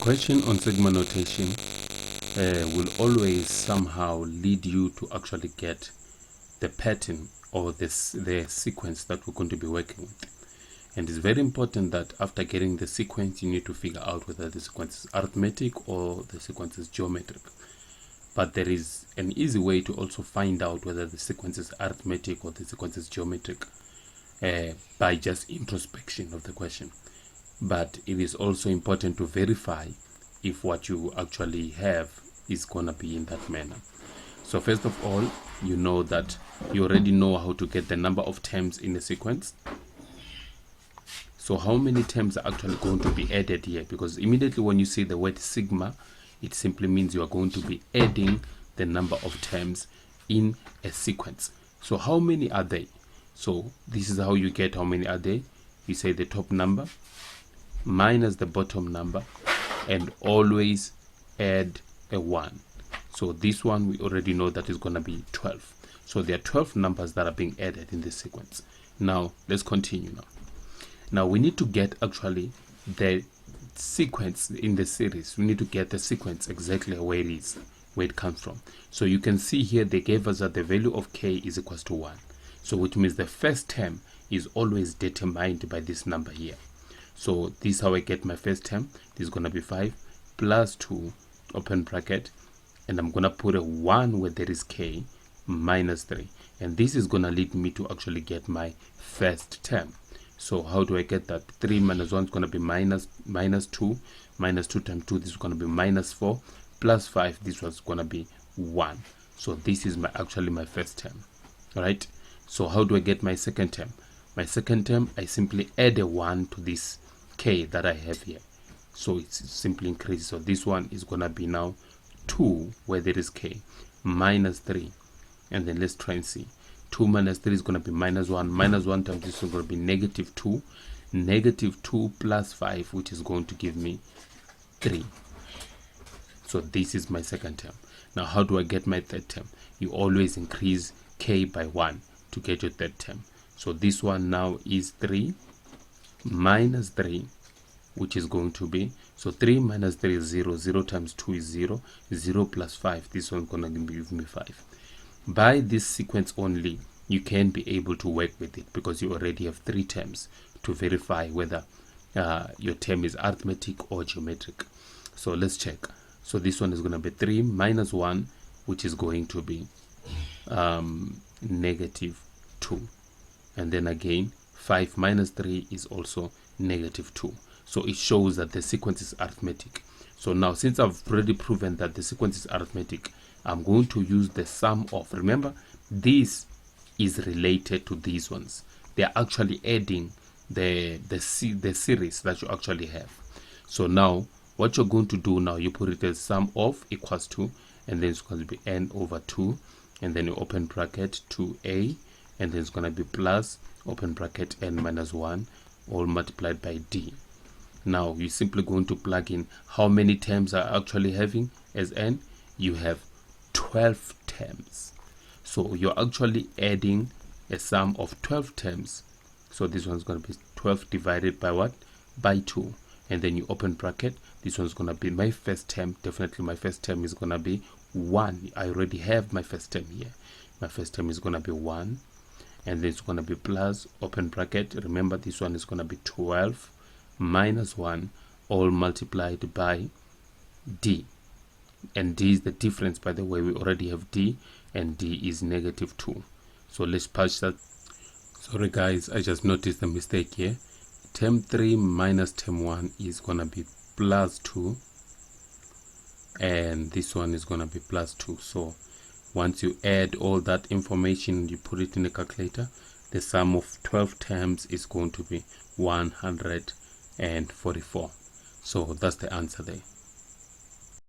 question on sigma notation will always somehow lead you to actually get the pattern or the sequence that we're going to be working with. And it's very important that after getting the sequence, you need to figure out whether the sequence is arithmetic or the sequence is geometric. But there is an easy way to also find out whether the sequence is arithmetic or the sequence is geometric by just introspection of the question. But it is also important to verify if what you actually have is going to be in that manner. So first of all, you know that you already know how to get the number of terms in a sequence. So how many terms are actually going to be added here? Because immediately when you see the word sigma, it simply means you are going to be adding the number of terms in a sequence. So how many are they? So this is how you get how many are they. You say the top number minus the bottom number and always add a 1. So this one we already know that is going to be 12. So there are 12 numbers that are being added in this sequence. Now let's continue now. Now we need to get actually the sequence in the series. We need to get the sequence exactly where it is, where it comes from. So you can see here they gave us that the value of k is equals to 1. So which means the first term is always determined by this number here. So this is how I get my first term. This is going to be 5 plus 2 open bracket, and I'm going to put a 1 where there is k minus 3, and this is going to lead me to actually get my first term. So how do I get that? 3 minus 1 is going to be minus 2. Minus 2 times 2, this is going to be minus 4. Plus 5, this was going to be 1. So this is actually my first term. Alright. So how do I get my second term? My second term, I simply add a 1 to this k that I have here. So it simply increases. So this one is going to be now 2 where there is k minus 3. And then let's try and see. 2 minus 3 is going to be minus 1. Minus 1 times this is going to be negative 2. Negative 2 plus 5, which is going to give me 3. So this is my second term. Now how do I get my third term? You always increase k by 1 to get your third term. So this one now is 3 minus 3, which is going to be, so 3 minus 3 is 0. 0 times 2 is 0. 0 plus 5, this one's going to give me 5. By this sequence only, you can be able to work with it because you already have 3 terms to verify whether your term is arithmetic or geometric. So let's check. So this one is going to be 3 minus 1, which is going to be negative 2. And then again, 5 minus 3 is also negative 2. So it shows that the sequence is arithmetic. So now, since I've already proven that the sequence is arithmetic, I'm going to use the sum of. Remember, this is related to these ones. They are actually adding the series that you actually have. So now, what you're going to do now, you put it as sum of equals to, and then it's going to be n over 2, and then you open bracket 2a, and then it's going to be plus open bracket n minus 1 all multiplied by d. Now you're simply going to plug in how many terms are actually having as n. You have 12 terms. So you're actually adding a sum of 12 terms. So this one's going to be 12 divided by what? By 2. And then you open bracket. This one's going to be my first term. Definitely my first term is going to be 1. I already have my first term here. My first term is going to be 1. And then it's going to be plus open bracket. Remember, this one is going to be 12 minus 1 all multiplied by d. And d is the difference, by the way. We already have d, and d is negative 2. So let's patch that. Sorry guys, I just noticed a mistake here. Term 3 minus term 1 is going to be plus 2, and this one is going to be plus 2. So once you add all that information, you put it in a calculator, the sum of 12 terms is going to be 144. So that's the answer there.